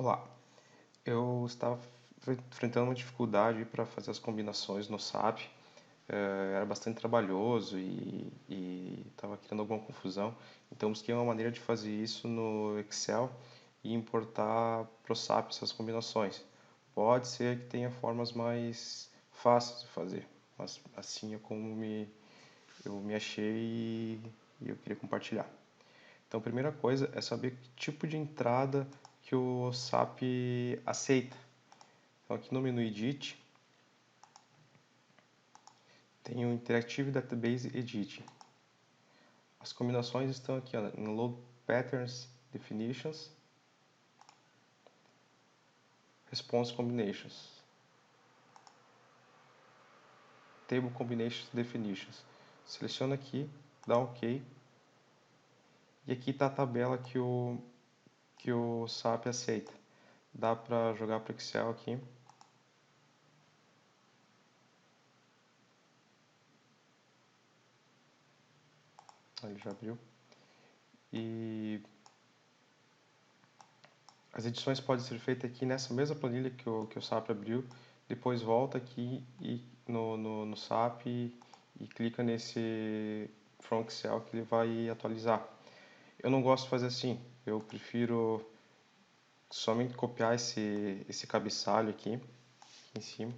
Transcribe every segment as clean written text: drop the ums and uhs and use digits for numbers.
Olá, eu estava enfrentando uma dificuldade para fazer as combinações no SAP. Era bastante trabalhoso e estava criando alguma confusão. Então, busquei uma maneira de fazer isso no Excel e importar para o SAP essas combinações. Pode ser que tenha formas mais fáceis de fazer, mas assim é como eu me achei e eu queria compartilhar. Então, a primeira coisa é saber que tipo de entrada que o SAP aceita. Então, aqui no menu Edit, tem o Interactive Database Edit. As combinações estão aqui ó, no Load Patterns Definitions, Response Combinations, Table Combinations Definitions. Seleciona aqui, dá OK. E aqui está a tabela que o SAP aceita. Dá para jogar para o Excel aqui. Ele já abriu. E as edições podem ser feitas aqui nessa mesma planilha que o SAP abriu. Depois volta aqui no SAP e clica nesse From Excel que ele vai atualizar. Eu não gosto de fazer assim. Eu prefiro somente copiar esse cabeçalho aqui em cima,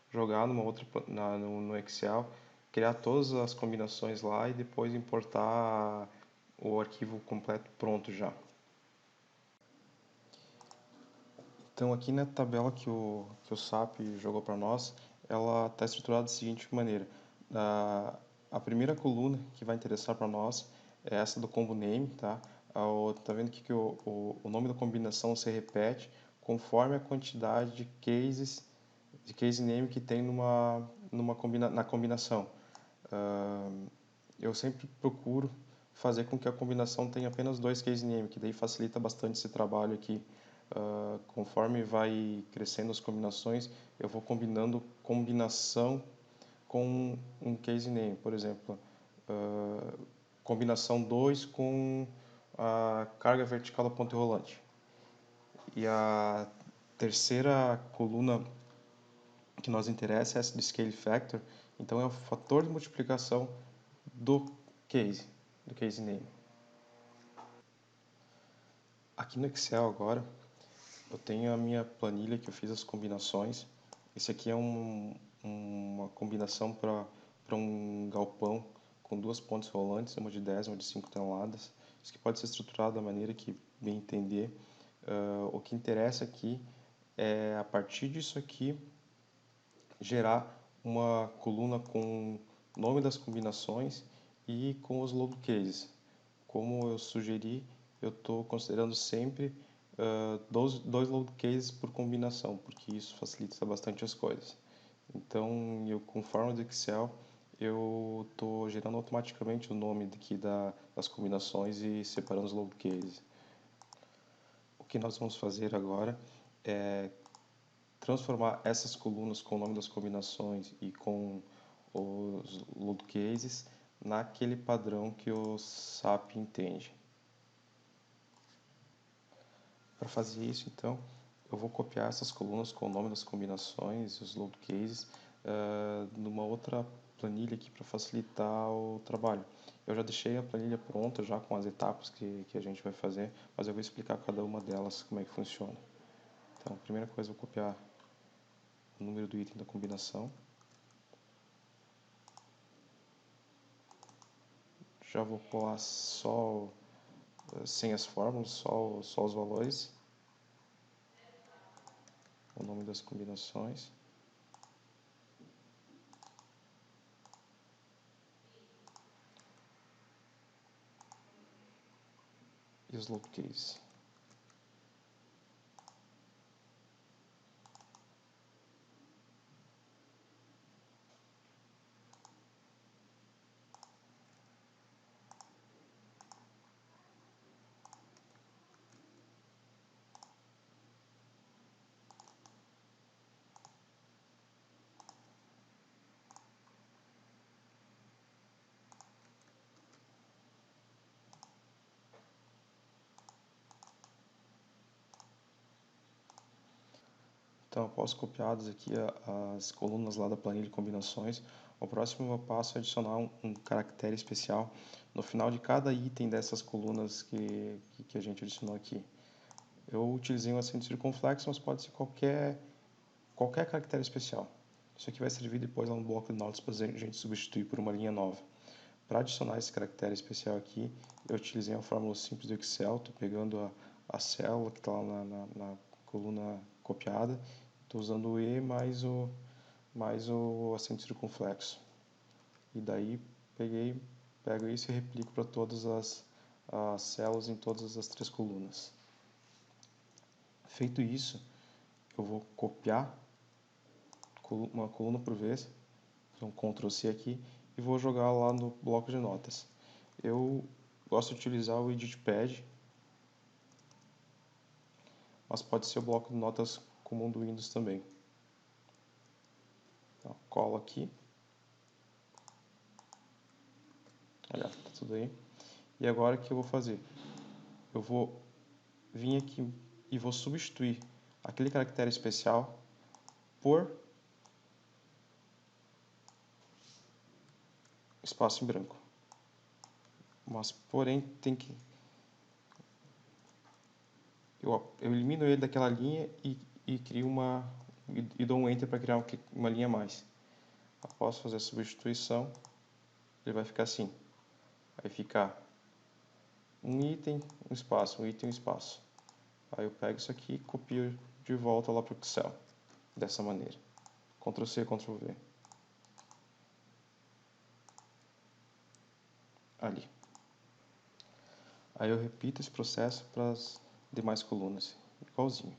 jogar no Excel, criar todas as combinações lá e depois importar o arquivo completo pronto já. Então, aqui na tabela que o SAP jogou para nós, ela está estruturada da seguinte maneira. A primeira coluna que vai interessar para nós é essa do combo name, tá? Tá vendo aqui que o nome da combinação se repete conforme a quantidade de case name que tem na combinação. Eu sempre procuro fazer com que a combinação tenha apenas dois case name, que daí facilita bastante esse trabalho aqui. Conforme vai crescendo as combinações, eu vou combinando combinação com um case name. Por exemplo, combinação 2 com a carga vertical da ponte rolante. E a terceira coluna que nos interessa é essa do scale factor. Então, é o fator de multiplicação do case name. Aqui no Excel agora, eu tenho a minha planilha que eu fiz as combinações. Esse aqui é uma combinação para um galpão com duas pontes rolantes, uma de 10 e uma de 5 toneladas. Isso aqui pode ser estruturado da maneira que bem entender. O que interessa aqui é, a partir disso aqui, gerar uma coluna com o nome das combinações e com os load cases. Como eu sugeri, eu estou considerando sempre dois load cases por combinação, porque isso facilita bastante as coisas. Então, eu com forma do Excel, eu estou gerando automaticamente o nome aqui das combinações e separando os load cases. O que nós vamos fazer agora é transformar essas colunas com o nome das combinações e com os load cases naquele padrão que o SAP entende. Para fazer isso, então, eu vou copiar essas colunas com o nome das combinações e os load cases numa outra planilha aqui para facilitar o trabalho. Eu já deixei a planilha pronta já com as etapas que a gente vai fazer, mas eu vou explicar cada uma delas como é que funciona. Então, a primeira coisa, eu vou copiar o número do item da combinação. Já vou pular só sem as fórmulas, só os valores. O nome das combinações. E os load cases. Então, após copiadas aqui as colunas lá da planilha de combinações, o próximo passo é adicionar um caractere especial no final de cada item dessas colunas que a gente adicionou aqui. Eu utilizei um acento circunflexo, mas pode ser qualquer caractere especial. Isso aqui vai servir depois lá no bloco de notas para a gente substituir por uma linha nova. Para adicionar esse caractere especial aqui, eu utilizei uma fórmula simples do Excel. Estou pegando a célula que está lá na coluna copiada, estou usando o E mais o acento circunflexo. E daí pego isso e replico para todas as células em todas as 3 colunas. Feito isso, eu vou copiar uma coluna por vez, então Ctrl C aqui, e vou jogar lá no bloco de notas. Eu gosto de utilizar o EditPad, mas pode ser o bloco de notas comum do Windows também. Então, colo aqui. Olha, tá tudo aí. E agora o que eu vou fazer? Eu vou vir aqui e vou substituir aquele caractere especial por espaço em branco. Mas, porém, eu elimino ele daquela linha e crio e dou um Enter para criar uma linha a mais. Após fazer a substituição, ele vai ficar assim. Vai ficar um item, um espaço, um item, um espaço. Aí eu pego isso aqui e copio de volta lá para o Excel. Dessa maneira. Ctrl C, Ctrl V. Ali. Aí eu repito esse processo para as demais colunas. Igualzinho.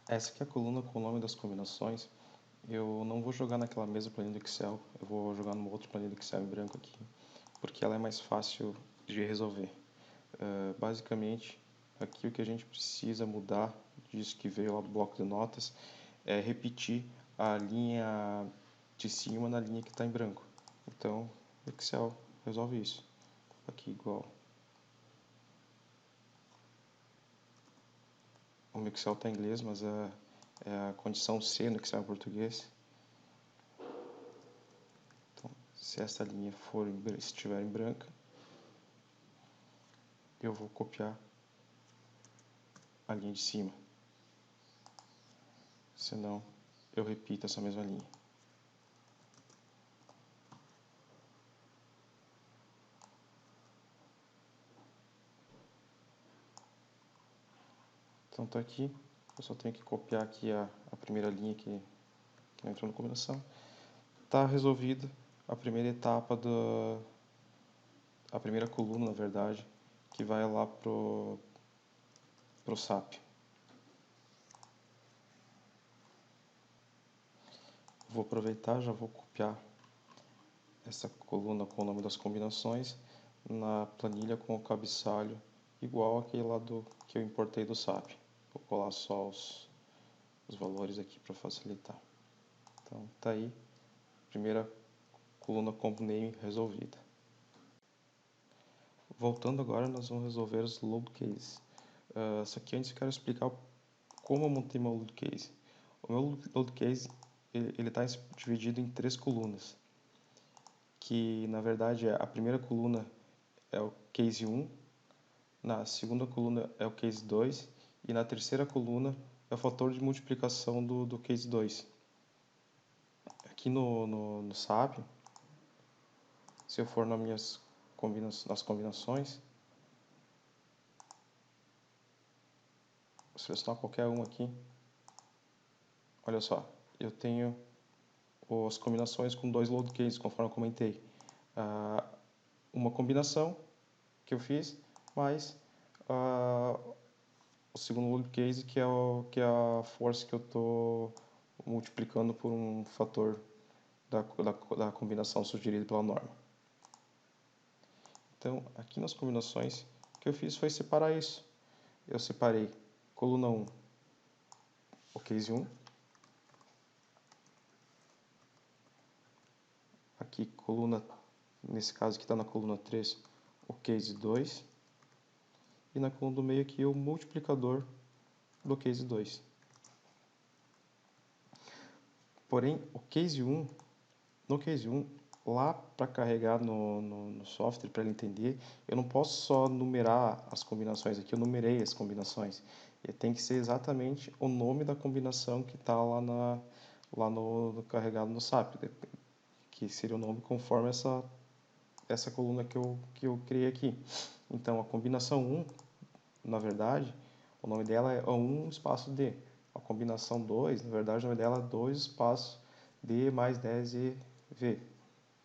Essa aqui é a coluna com o nome das combinações. Eu não vou jogar naquela mesma planilha do Excel, eu vou jogar numa outra planilha do Excel em branco aqui, porque ela é mais fácil de resolver. Basicamente, aqui o que a gente precisa mudar disso que veio lá do bloco de notas é repetir a linha de cima na linha que está em branco. Então, o Excel resolve isso. Aqui igual. O Excel está em inglês, mas é a condição C no Excel em português. Então, se essa linha estiver em branca, eu vou copiar a linha de cima. Senão, eu repito essa mesma linha. Então está aqui, eu só tenho que copiar aqui a primeira linha que não entrou na combinação. Está resolvida a primeira etapa a primeira coluna, na verdade, que vai lá pro SAP. Vou aproveitar, já vou copiar essa coluna com o nome das combinações na planilha com o cabeçalho igual aquele lá que eu importei do SAP. Vou colar só os valores aqui para facilitar. Então tá aí, primeira coluna comp name resolvida. Voltando agora, nós vamos resolver os load cases. Só que antes eu quero explicar como eu montei meu load case. O meu load case ele está dividido em 3 colunas, que na verdade a primeira coluna é o case 1, Na segunda coluna é o case 2 e na terceira coluna é o fator de multiplicação do case 2. Aqui no SAP, se eu for nas combinações, vou selecionar qualquer uma aqui. Olha só, eu tenho as combinações com 2 load cases, conforme eu comentei. Uma combinação que eu fiz, mais o segundo load case, que é a force que eu estou multiplicando por um fator da combinação sugerida pela norma. Então, aqui nas combinações, o que eu fiz foi separar isso. Eu separei coluna 1, o case 1. Aqui, coluna, nesse caso que está na coluna 3, o case 2. E na coluna do meio aqui, o multiplicador do case 2. Porém, no case 1, lá para carregar no software, para ele entender, eu não posso só numerar as combinações aqui, eu numerei as combinações. E tem que ser exatamente o nome da combinação que está lá no carregado no SAP, que seria o nome conforme essa coluna que eu criei aqui. Então, a combinação 1, na verdade, o nome dela é 1 espaço D. A combinação 2, na verdade, o nome dela é 2 espaço D mais 10 e V.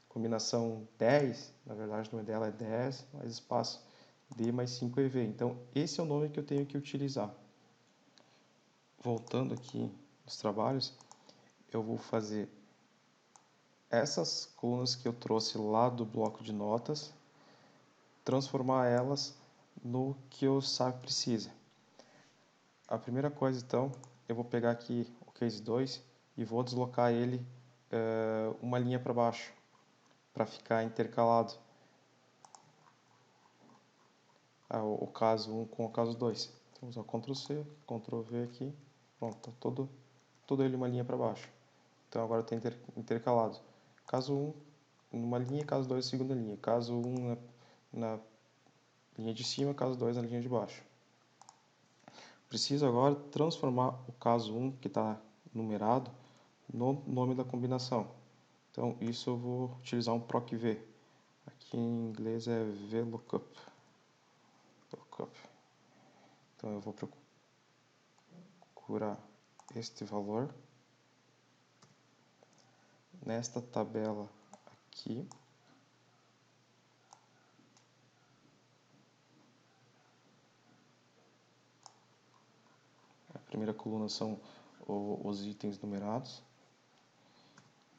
Combinação 10, na verdade, o nome dela é 10 mais espaço D mais 5 EV. Então, esse é o nome que eu tenho que utilizar. Voltando aqui nos trabalhos, eu vou fazer essas colunas que eu trouxe lá do bloco de notas, transformar elas no que o SAP precisa. A primeira coisa, então, eu vou pegar aqui o case 2 e vou deslocar ele uma linha para baixo, para ficar intercalado o caso 1 com o caso 2. Então, vou usar Ctrl C, Ctrl V aqui, pronto, está todo ele uma linha para baixo. Então, agora está intercalado. Caso 1 numa linha, caso 2 na segunda linha. Caso 1 na linha de cima, caso 2 na linha de baixo. Preciso agora transformar o caso 1, que está numerado, no nome da combinação. Então, isso eu vou utilizar um procv. Aqui em inglês é VLOOKUP. Então, eu vou procurar este valor nesta tabela aqui. A primeira coluna são os itens numerados.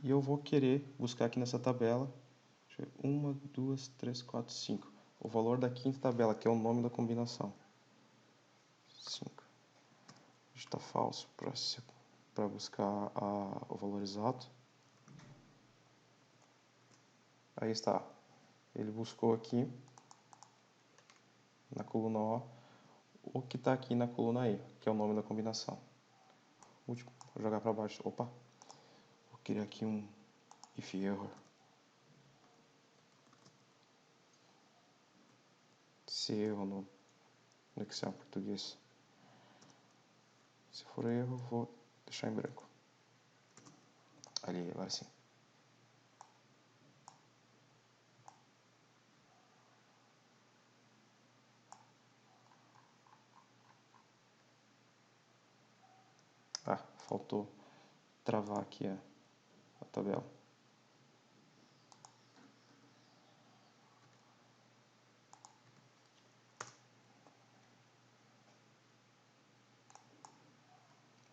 E eu vou querer buscar aqui nessa tabela 1, 2, 3, 4, 5. O valor da quinta tabela, que é o nome da combinação. 5. Está falso para buscar o valor exato. Aí está. Ele buscou aqui na coluna O o que está aqui na coluna E, que é o nome da combinação. Último, vou jogar para baixo. Opa! Vou criar aqui um if error. Se erro no Excel português. Se for erro, vou deixar em branco. Ali, agora sim. Ah, faltou travar aqui a tabela.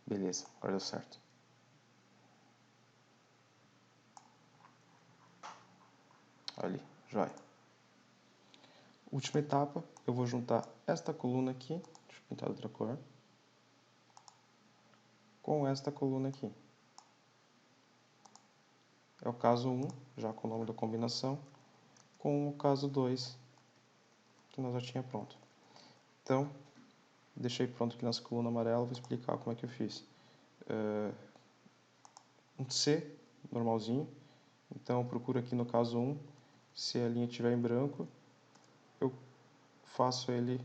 Beleza, agora deu certo. Ali, joia. Última etapa, eu vou juntar esta coluna aqui, deixa eu pintar de outra cor, com esta coluna aqui. É o caso 1, já com o nome da combinação, com o caso 2, que nós já tinha pronto. Então, deixei pronto aqui nessa coluna amarela, vou explicar como é que eu fiz. Um C, normalzinho, então eu procuro aqui no caso 1, se a linha estiver em branco, eu faço ele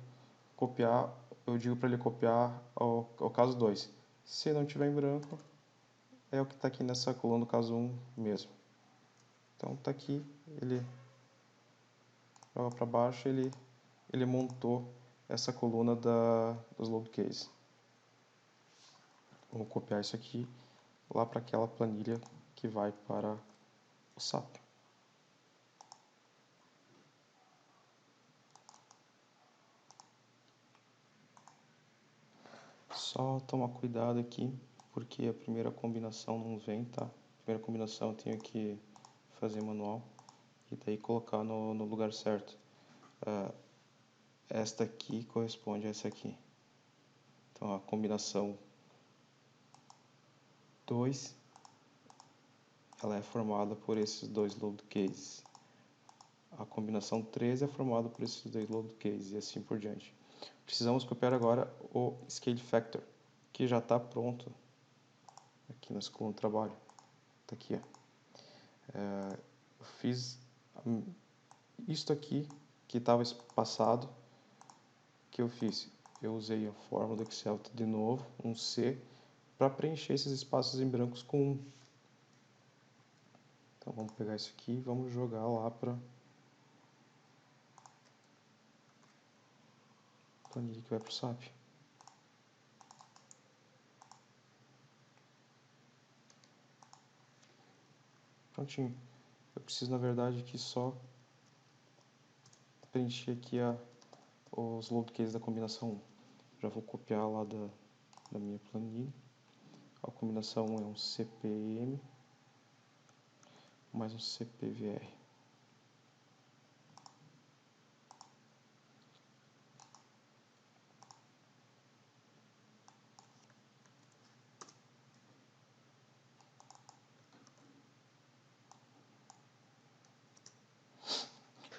copiar, eu digo para ele copiar ao caso 2. Se não tiver em branco, é o que está aqui nessa coluna do caso 1 mesmo. Então está aqui, ele joga para baixo, ele montou essa coluna dos load cases. Vamos copiar isso aqui lá para aquela planilha que vai para o SAP. Só tomar cuidado aqui, porque a primeira combinação não vem, tá? A primeira combinação eu tenho que fazer manual e daí colocar no lugar certo. Esta aqui corresponde a essa aqui. Então a combinação 2, ela é formada por esses dois load cases. A combinação 3 é formada por esses dois load cases e assim por diante. Precisamos copiar agora o scale factor, que já está pronto aqui nessa coluna de trabalho. Está aqui, ó. Eu fiz isto aqui que estava espaçado. O que eu fiz? Eu usei a fórmula do Excel de novo, um C, para preencher esses espaços em brancos com 1. Então vamos pegar isso aqui e vamos jogar lá para a planilha que vai para o SAP. Prontinho. Eu preciso, na verdade, aqui só preencher aqui os load cases da combinação 1. Já vou copiar lá da minha planilha. A combinação 1 é um CPM mais um CPVR.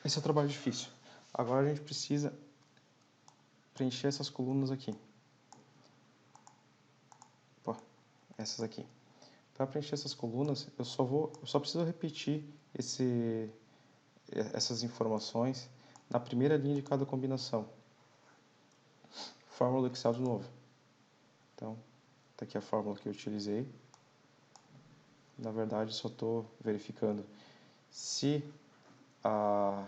Esse é o trabalho difícil. Agora a gente precisa preencher essas colunas aqui. Opa, essas aqui. Para preencher essas colunas, eu só preciso repetir essas informações na primeira linha de cada combinação. Fórmula do Excel de novo. Então, está aqui a fórmula que eu utilizei. Na verdade, só estou verificando se a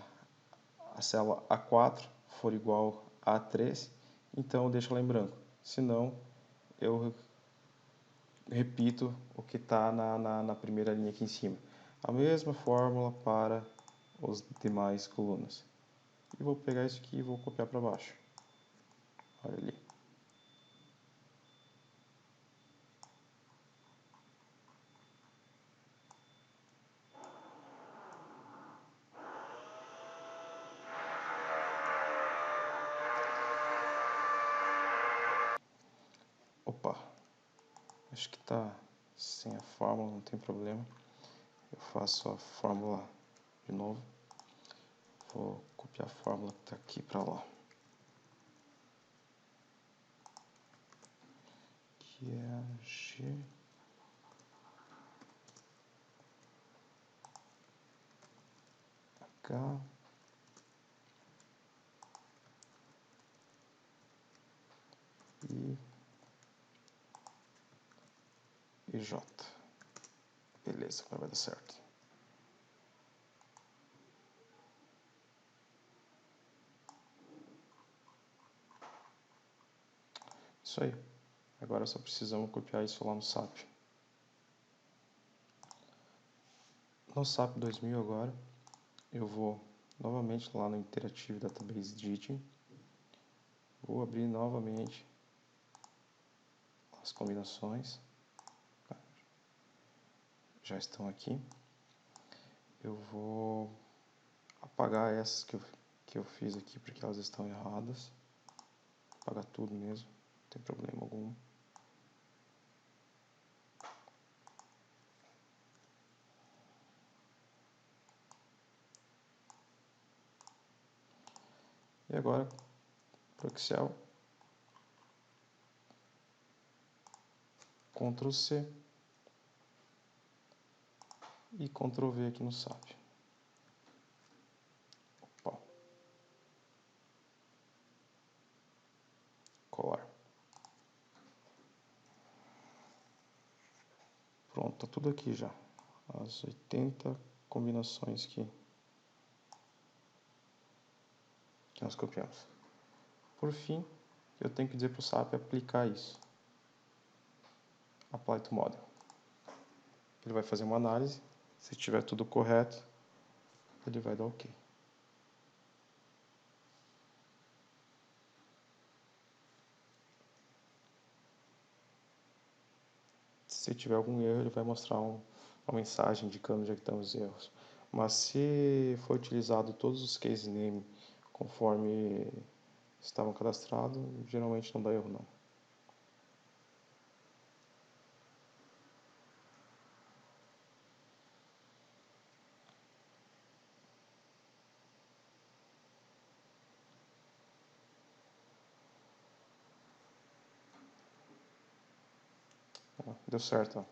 célula A4 for igual a A3, então eu deixo ela em branco. Se não, eu repito o que está na primeira linha aqui em cima. A mesma fórmula para as demais colunas. E vou pegar isso aqui e vou copiar para baixo. Olha ali. Opa, acho que está sem a fórmula, não tem problema. Eu faço a fórmula de novo. Vou copiar a fórmula que está aqui para lá. Que é a G. H. E J. Beleza, agora vai dar certo. Isso aí. Agora só precisamos copiar isso lá no SAP. No SAP 2000 agora, eu vou novamente lá no Interactive Database Editing. Vou abrir novamente as combinações. Já estão aqui. Eu vou apagar essas que eu fiz aqui porque elas estão erradas. Apagar tudo mesmo, não tem problema algum. E agora, para o Excel, Ctrl C e Ctrl V aqui no SAP. Opa. tá tudo aqui já. As 80 combinações que nós copiamos. Por fim, eu tenho que dizer para o SAP aplicar isso. Apply to model. Ele vai fazer uma análise. Se estiver tudo correto, ele vai dar OK. Se tiver algum erro, ele vai mostrar uma mensagem indicando onde é que estão os erros. Mas se for utilizado todos os case name conforme estavam cadastrados, geralmente não dá erro não. Deu certo, ó.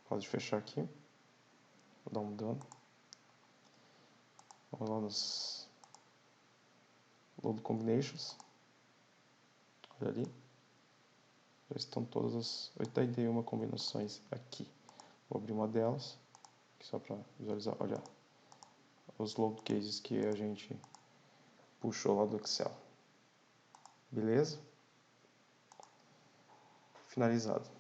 Pode fechar aqui. Vou dar um dano. Vamos lá nos Load Combinations. Olha ali. Já estão todas as 81 combinações aqui. Vou abrir uma delas, só para visualizar. Olha, os load cases que a gente puxou lá do Excel. Beleza? Finalizado.